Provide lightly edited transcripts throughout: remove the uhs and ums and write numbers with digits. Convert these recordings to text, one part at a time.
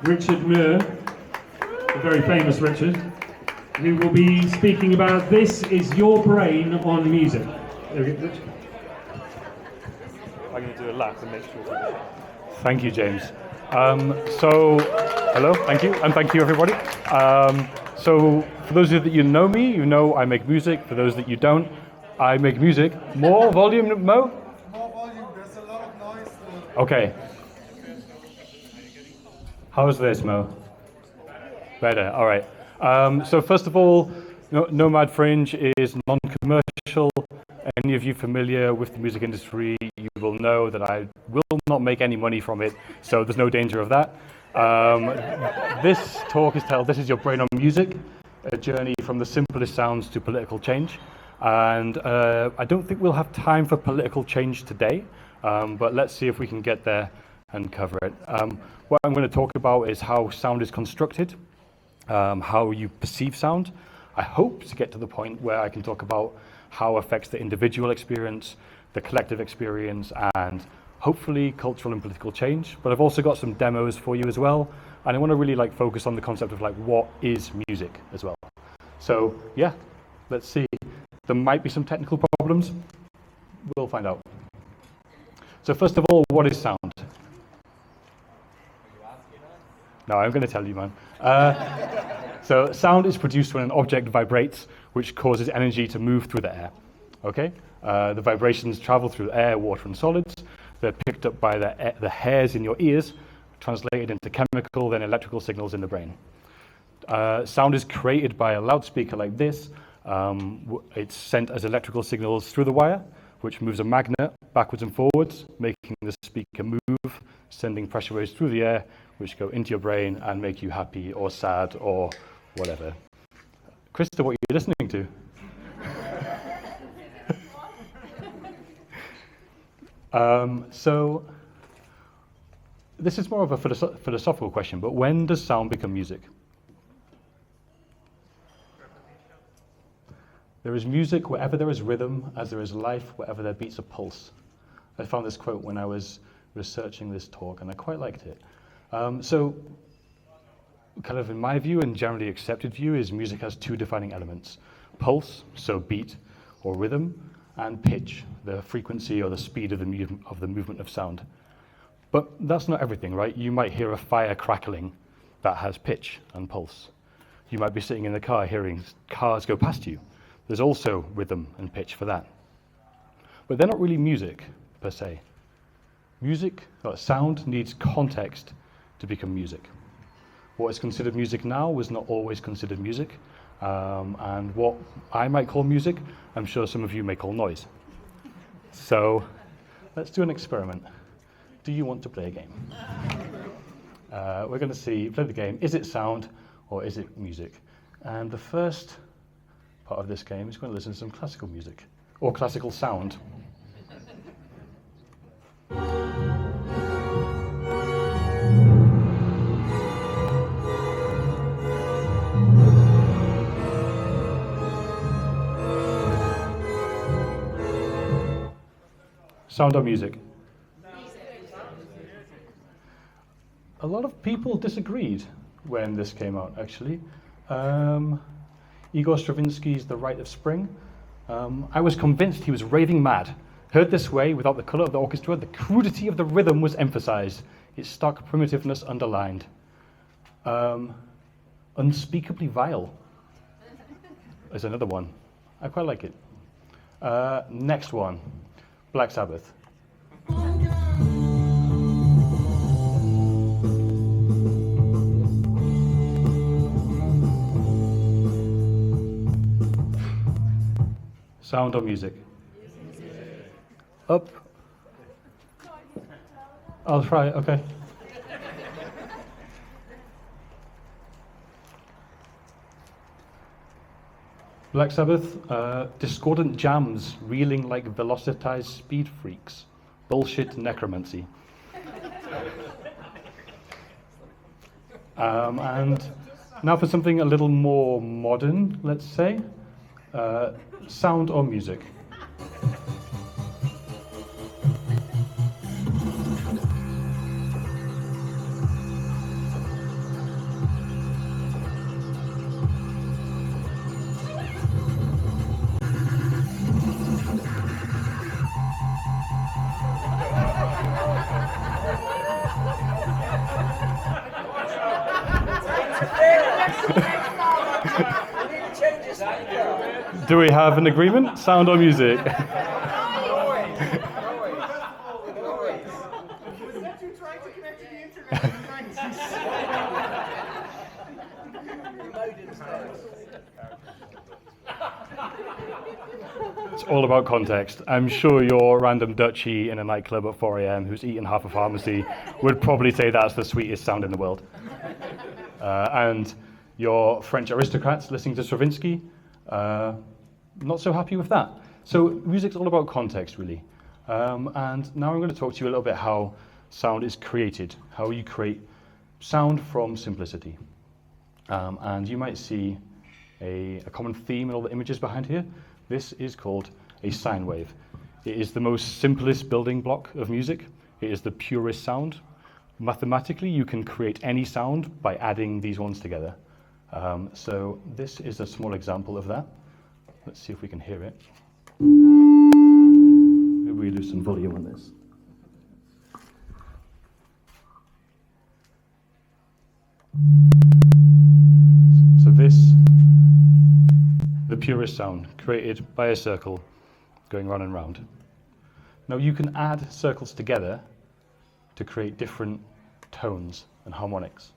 Richard Muir, the very famous Richard, who will be speaking about This Is Your Brain on Music. I'm going to do a lap and make sure. Thank you, James. Hello, thank you, and thank you, everybody. So, for those of you that know me, you know I make music. For those that you don't, I make music. More volume, Mo? More volume, there's a lot of noise. Okay. How's this, Mo? Better, all right. So first of all, Nomad Fringe is non-commercial. Any of you familiar with the music industry, you will know that I will not make any money from it, so there's no danger of that. This talk is titled This Is Your Brain on Music, a journey from the simplest sounds to political change. And I don't think we'll have time for political change today, but let's see if we can get there and cover it. What I'm going to talk about is how sound is constructed, how you perceive sound. I hope to get to the point where I can talk about how it affects the individual experience, the collective experience, and hopefully cultural and political change. But I've also got some demos for you as well, and I want to really focus on the concept of what is music as well. So yeah, let's see. There might be some technical problems. We'll find out. So first of all, what is sound? No, I'm going to tell you, man. So sound is produced when an object vibrates, which causes energy to move through the air. Okay? The vibrations travel through air, water, and solids. They're picked up by the hairs in your ears, translated into chemical, then electrical signals in the brain. Sound is created by a loudspeaker like this. It's sent as electrical signals through the wire, which moves a magnet backwards and forwards, making the speaker move, sending pressure waves through the air, which go into your brain and make you happy or sad or whatever. Krista, what are you listening to? So this is more of a philosophical question, but when does sound become music? There is music wherever there is rhythm, as there is life wherever there beats a pulse. I found this quote when I was researching this talk, and I quite liked it. So, kind of in my view and generally accepted view is music has two defining elements. Pulse, so beat or rhythm, and pitch, the frequency or the speed of the movement of sound. But that's not everything, right? You might hear a fire crackling that has pitch and pulse. You might be sitting in the car hearing cars go past you. There's also rhythm and pitch for that. But they're not really music, per se. Sound needs context to become music. What is considered music now was not always considered music. And what I might call music, I'm sure some of you may call noise. So let's do an experiment. Do you want to play a game? We're going to play the game, is it sound or is it music? And the first part of this game is going to listen to some classical music, or classical sound. Sound or music? A lot of people disagreed when this came out, actually. Igor Stravinsky's The Rite of Spring. I was convinced he was raving mad. Heard this way, without the colour of the orchestra, the crudity of the rhythm was emphasized, its stark primitiveness underlined. Unspeakably vile is another one. I quite like it. Next one, Black Sabbath. Sound or music? Up. I'll try it, okay. Black Sabbath, discordant jams reeling like velocitized speed freaks. Bullshit necromancy. And now for something a little more modern, let's say. Sound or music? Do we have an agreement? Sound or music? It's all about context. I'm sure your random Dutchie in a nightclub at 4 a.m. who's eaten half a pharmacy would probably say that's the sweetest sound in the world. And your French aristocrats listening to Stravinsky, not so happy with that. So music's all about context, really. And now I'm going to talk to you a little bit how sound is created, how you create sound from simplicity. And you might see a common theme in all the images behind here. This is called a sine wave. It is the most simplest building block of music. It is the purest sound. Mathematically, you can create any sound by adding these ones together. So this is a small example of that. Let's see if we can hear it. Maybe we lose some volume on this. So this, the purest sound, created by a circle going round and round. Now you can add circles together to create different tones and harmonics.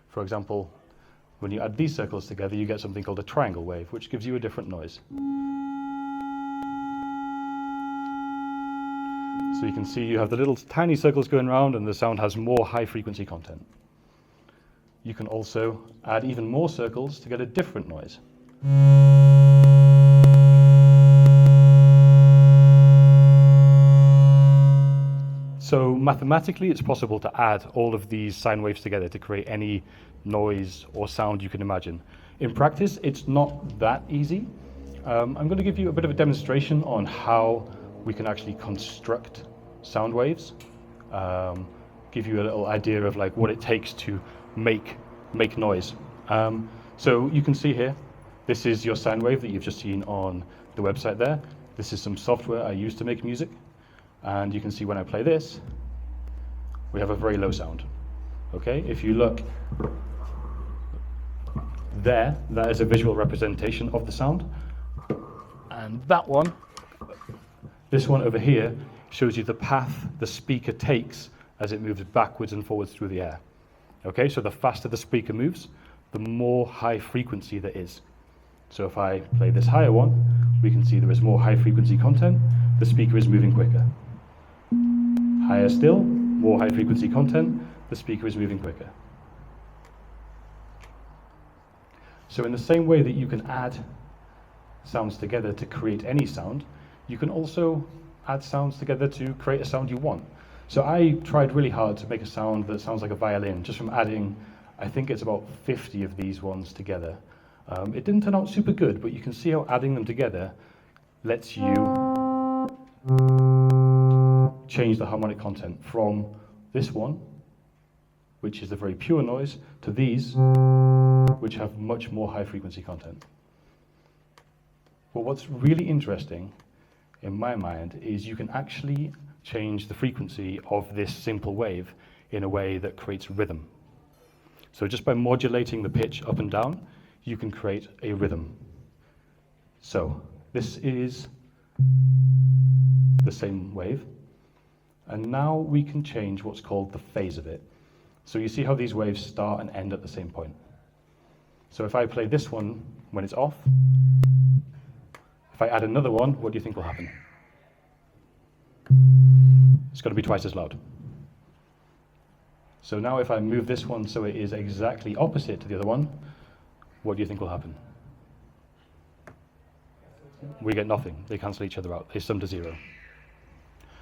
For example, when you add these circles together, you get something called a triangle wave, which gives you a different noise. So you can see you have the little tiny circles going around and the sound has more high frequency content. You can also add even more circles to get a different noise. So mathematically, it's possible to add all of these sine waves together to create any noise or sound you can imagine. In practice, it's not that easy. I'm going to give you a bit of a demonstration on how we can actually construct sound waves, give you a little idea of like what it takes to make noise. So you can see here, this is your sine wave that you've just seen on the website there. This is some software I use to make music. And you can see when I play this, we have a very low sound. Okay, if you look there, that is a visual representation of the sound. And that one, this one over here, shows you the path the speaker takes as it moves backwards and forwards through the air. Okay, so the faster the speaker moves, the more high frequency there is. So if I play this higher one, we can see there is more high frequency content, the speaker is moving quicker. Higher still, more high frequency content, the speaker is moving quicker. So in the same way that you can add sounds together to create any sound, you can also add sounds together to create a sound you want. So I tried really hard to make a sound that sounds like a violin, just from adding, I think it's about 50 of these ones together. It didn't turn out super good, but you can see how adding them together lets you change the harmonic content from this one, which is a very pure noise, to these, which have much more high frequency content. But what's really interesting, in my mind, is you can actually change the frequency of this simple wave in a way that creates rhythm. So just by modulating the pitch up and down, you can create a rhythm. So this is the same wave. And now we can change what's called the phase of it. So you see how these waves start and end at the same point. So if I play this one when it's off, if I add another one, what do you think will happen? It's going to be twice as loud. So now if I move this one so it is exactly opposite to the other one, what do you think will happen? We get nothing. They cancel each other out. They sum to zero.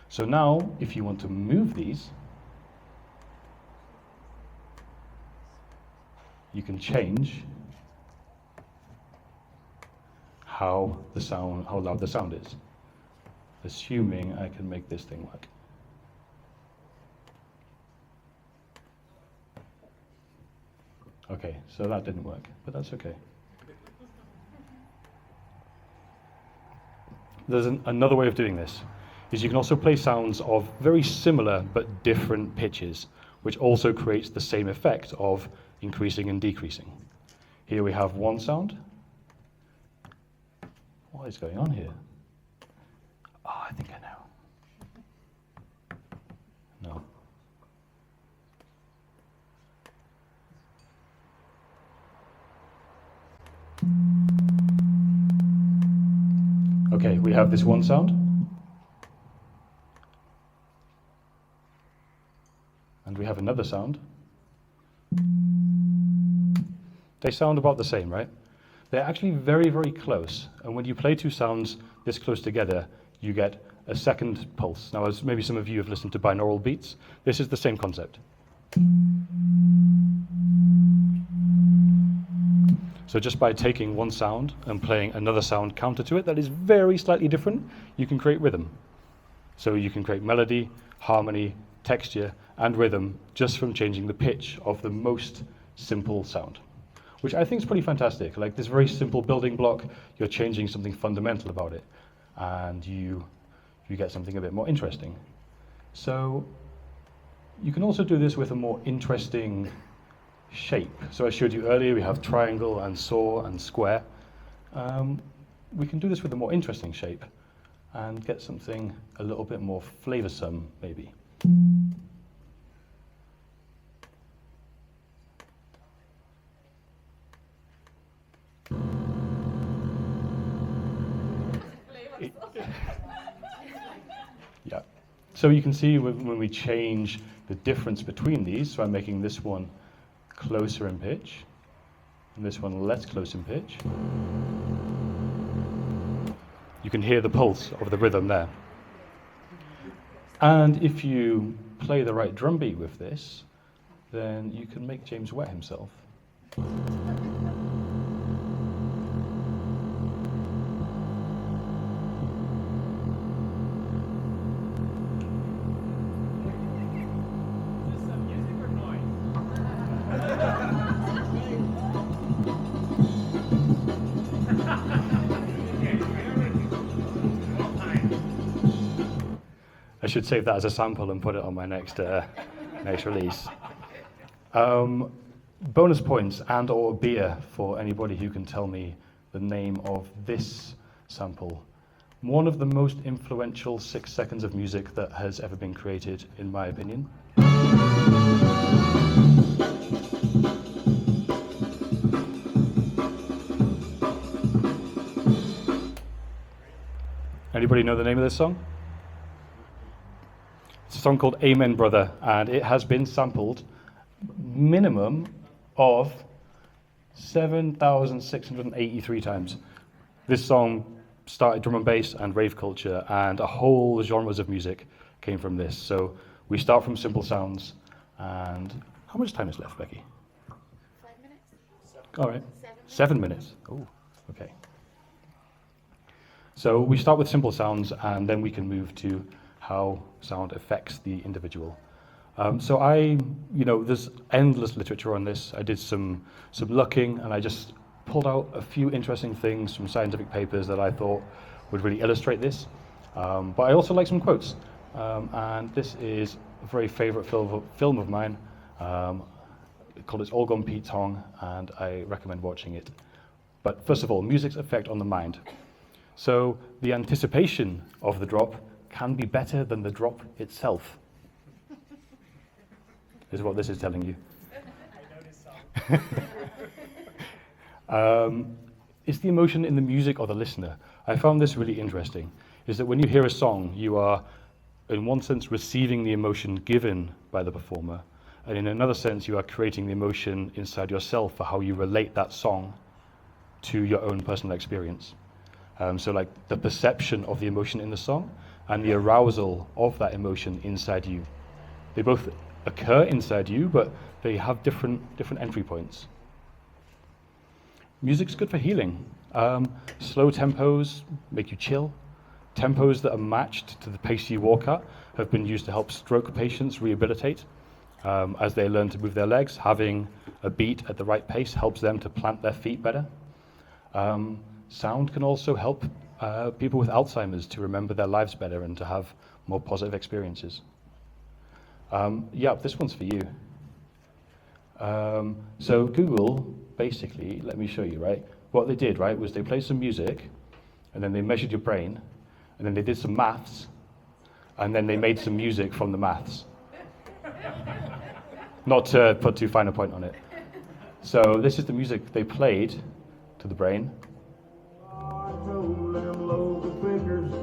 So now, if you want to move these, you can change how loud the sound is, assuming I can make this thing work. Okay, so that didn't work, but that's okay. There's another way of doing this, is you can also play sounds of very similar but different pitches, which also creates the same effect of increasing and decreasing. Here we have one sound, What is going on here? Oh, I think I know. No. Okay, we have this one sound. And we have another sound. They sound about the same, right? They're actually very, very close. And when you play two sounds this close together, you get a second pulse. Now, as maybe some of you have listened to binaural beats, this is the same concept. So just by taking one sound and playing another sound counter to it that is very slightly different, you can create rhythm. So you can create melody, harmony, texture, and rhythm just from changing the pitch of the most simple sound, which I think is pretty fantastic. Like this very simple building block, you're changing something fundamental about it, and you get something a bit more interesting. So you can also do this with a more interesting shape. So I showed you earlier, we have triangle and saw and square. We can do this with a more interesting shape and get something a little bit more flavoursome, maybe. Yeah. So you can see when we change the difference between these, so I'm making this one closer in pitch, and this one less close in pitch. You can hear the pulse of the rhythm there. And if you play the right drum beat with this, then you can make James wet himself. I should save that as a sample and put it on my next release. Bonus points and or beer for anybody who can tell me the name of this sample. One of the most influential 6 seconds of music that has ever been created, in my opinion. Anybody know the name of this song? It's a song called Amen Brother, and it has been sampled minimum of 7,683 times. This song started drum and bass and rave culture, and a whole genres of music came from this. So we start from simple sounds, and how much time is left, Becky? 5 minutes. All right. 7 7 minutes. minutes. Oh, okay. So we start with simple sounds, and then we can move to how sound affects the individual. So there's endless literature on this. I did some looking, and I just pulled out a few interesting things from scientific papers that I thought would really illustrate this. But I also like some quotes. And this is a very favorite film of mine, called It's All Gone Pete Tong, and I recommend watching it. But first of all, music's effect on the mind. So the anticipation of the drop can be better than the drop itself, is what this is telling you. It's the emotion in the music or the listener. I found this really interesting, is that when you hear a song, you are, in one sense, receiving the emotion given by the performer, and in another sense, you are creating the emotion inside yourself for how you relate that song to your own personal experience. So like the perception of the emotion in the song and the arousal of that emotion inside you. They both occur inside you, but they have different entry points. Music's good for healing. Slow tempos make you chill. Tempos that are matched to the pace you walk at have been used to help stroke patients rehabilitate. As they learn to move their legs, having a beat at the right pace helps them to plant their feet better. Sound can also help people with Alzheimer's to remember their lives better and to have more positive experiences. This one's for you. So Google, basically, let me show you, right? What they did, right, was they played some music, and then they measured your brain, and then they did some maths, and then they made some music from the maths. Not to put too fine a point on it. So this is the music they played to the brain. I told them loads of figures,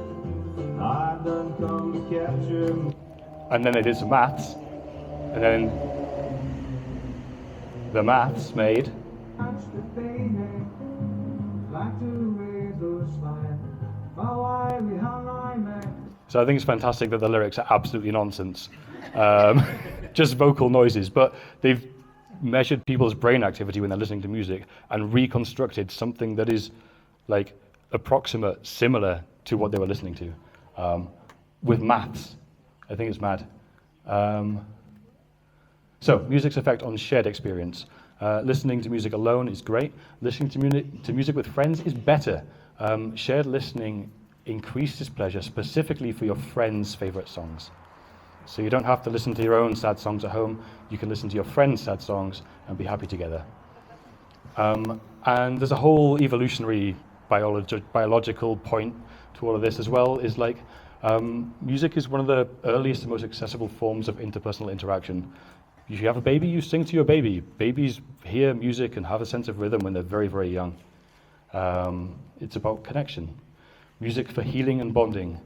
I done come to capture. And then they did some maths, and then the maths made. So I think it's fantastic that the lyrics are absolutely nonsense, just vocal noises, but they've measured people's brain activity when they're listening to music and reconstructed something that is like approximate, similar to what they were listening to, with maths. I think it's mad. So music's effect on shared experience. Listening to music alone is great. Listening to music with friends is better. Shared listening increases pleasure specifically for your friends' favorite songs. So you don't have to listen to your own sad songs at home. You can listen to your friends' sad songs and be happy together. And there's a whole evolutionary biological point to all of this as well, is like music is one of the earliest and most accessible forms of interpersonal interaction. If you have a baby, you sing to your baby. Babies hear music and have a sense of rhythm when they're very, very young. It's about connection. Music for healing and bonding.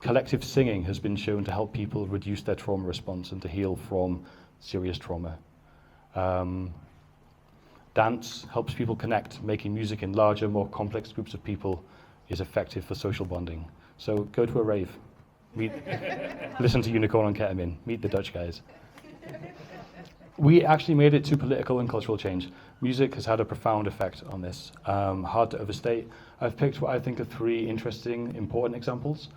Collective singing has been shown to help people reduce their trauma response and to heal from serious trauma. Dance helps people connect. Making music in larger, more complex groups of people is effective for social bonding. So go to a rave. Listen to Unicorn on Ketamine. Meet the Dutch guys. We actually made it to political and cultural change. Music has had a profound effect on this. Hard to overstate. I've picked what I think are 3 interesting, important examples.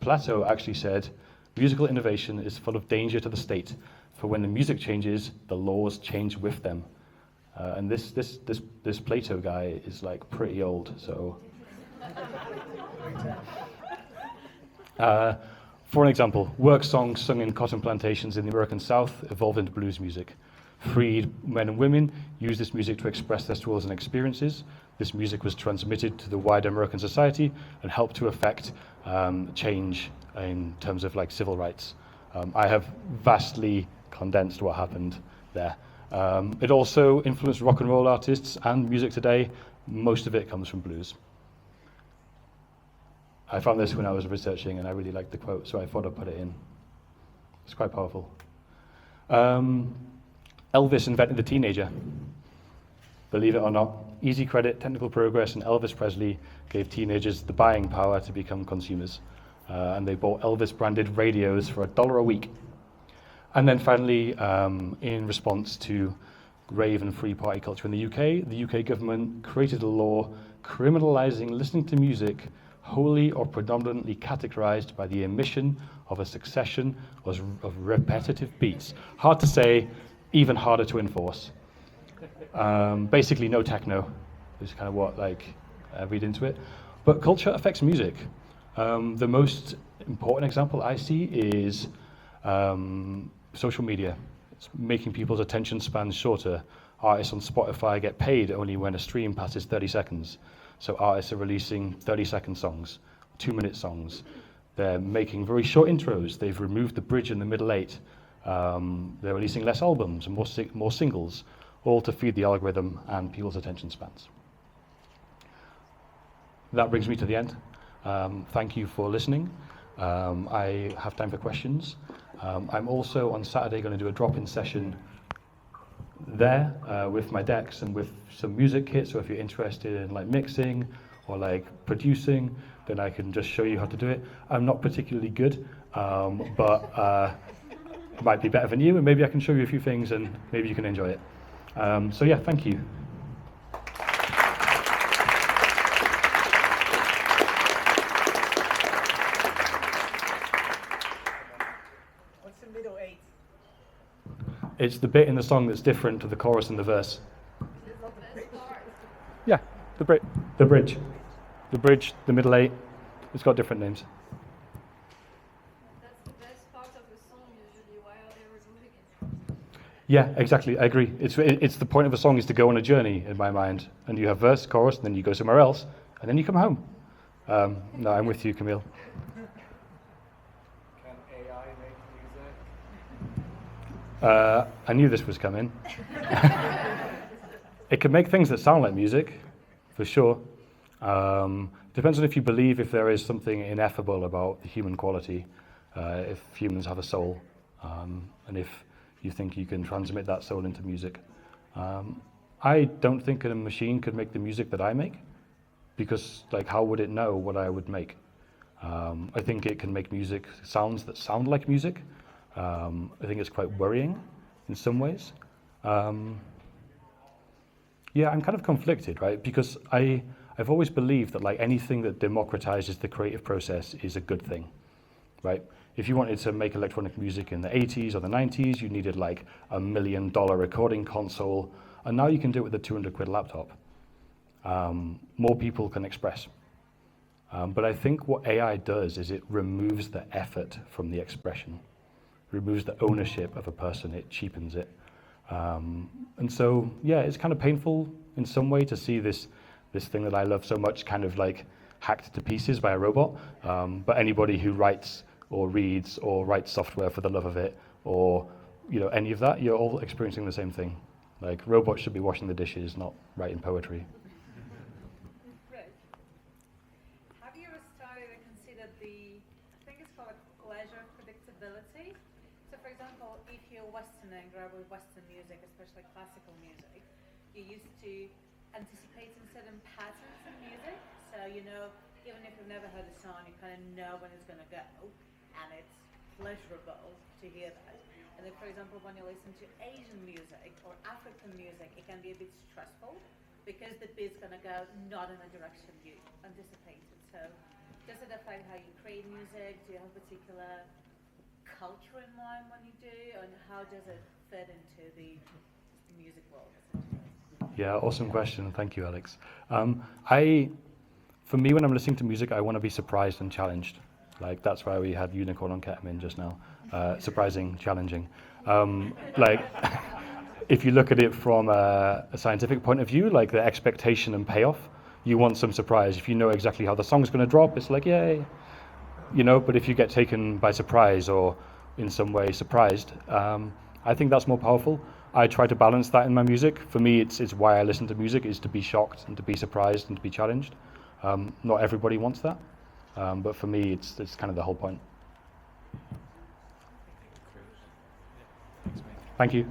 Plato actually said, musical innovation is full of danger to the state, for when the music changes, the laws change with them. And this Plato guy is like pretty old, so. For an example, work songs sung in cotton plantations in the American South evolved into blues music. Freed men and women used this music to express their struggles and experiences. This music was transmitted to the wider American society and helped to affect change in terms of like civil rights. I have vastly condensed what happened there. It also influenced rock and roll artists and music today. Most of it comes from blues. I found this when I was researching and I really liked the quote, so I thought I'd put it in. It's quite powerful. Elvis invented the teenager. Believe it or not, easy credit, technical progress, and Elvis Presley gave teenagers the buying power to become consumers. And they bought Elvis-branded radios for $1 a week. And then finally, in response to rave and free party culture in the UK government created a law criminalizing listening to music wholly or predominantly categorized by the emission of a succession of repetitive beats. Hard to say, even harder to enforce. Basically no techno is kind of what I read into it. But culture affects music. The most important example I see is social media. It's making people's attention spans shorter. Artists on Spotify get paid only when a stream passes 30 seconds. So artists are releasing 30-second songs, 2-minute songs. They're making very short intros. They've removed the bridge in the middle 8. They're releasing less albums and more singles, all to feed the algorithm and people's attention spans. That brings me to the end. Thank you for listening. I have time for questions. I'm also on Saturday going to do a drop-in session there with my decks and with some music kits. So if you're interested in like mixing or like producing, then I can just show you how to do it. I'm not particularly good, but it might be better than you, and maybe I can show you a few things and maybe you can enjoy it. So yeah, thank you. What's the middle 8? It's the bit in the song that's different to the chorus and the verse. Yeah, the bridge, the middle 8. It's got different names. That's the best part of the song usually. Why are they removing it? Yeah, exactly. I agree. It's the point of a song is to go on a journey in my mind, and you have verse, chorus, and then you go somewhere else, and then you come home. No, I'm with you, Camille. Can AI make music? I knew this was coming. It can make things that sound like music, for sure. Depends on if you believe if there is something ineffable about the human quality, if humans have a soul, and if you think you can transmit that soul into music. I don't think a machine could make the music that I make, because like how would it know what I would make? I think it can make sounds that sound like music. I think it's quite worrying in some ways. Yeah, I'm kind of conflicted, right? Because I've always believed that like anything that democratizes the creative process is a good thing, right? If you wanted to make electronic music in the 80s or the 90s, you needed like $1 million recording console, and now you can do it with a 200 quid laptop. More people can express. But I think what AI does is it removes the effort from the expression, removes the ownership of a person, it cheapens it. And so, yeah, it's kind of painful in some way to see this thing that I love so much kind of like hacked to pieces by a robot. But anybody who writes or reads or writes software for the love of it, or any of that, you're all experiencing the same thing. Like robots should be washing the dishes, not writing poetry. Right. Have you ever started and considered I think it's called pleasure predictability? So for example, if you're Westerner and grow up with Western music, especially classical music, you're used to anticipating certain patterns in music. So even if you've never heard a song, you kind of know when it's going to go, and it's pleasurable to hear that. And then, for example, when you listen to Asian music or African music, it can be a bit stressful because the beat's going to go not in the direction you anticipated. So does it affect how you create music? Do you have a particular culture in mind when you do? And how does it fit into the music world? Yeah, awesome question. Thank you, Alex. For me, when I'm listening to music, I want to be surprised and challenged. Like that's why we had Unicorn on Ketamine just now. Surprising, challenging. If you look at it from a scientific point of view, like the expectation and payoff, you want some surprise. If you know exactly how the song's going to drop, it's like, yay. But if you get taken by surprise or in some way surprised, I think that's more powerful. I try to balance that in my music. For me, it's why I listen to music, is to be shocked and to be surprised and to be challenged. Not everybody wants that, but for me, it's kind of the whole point. Thank you.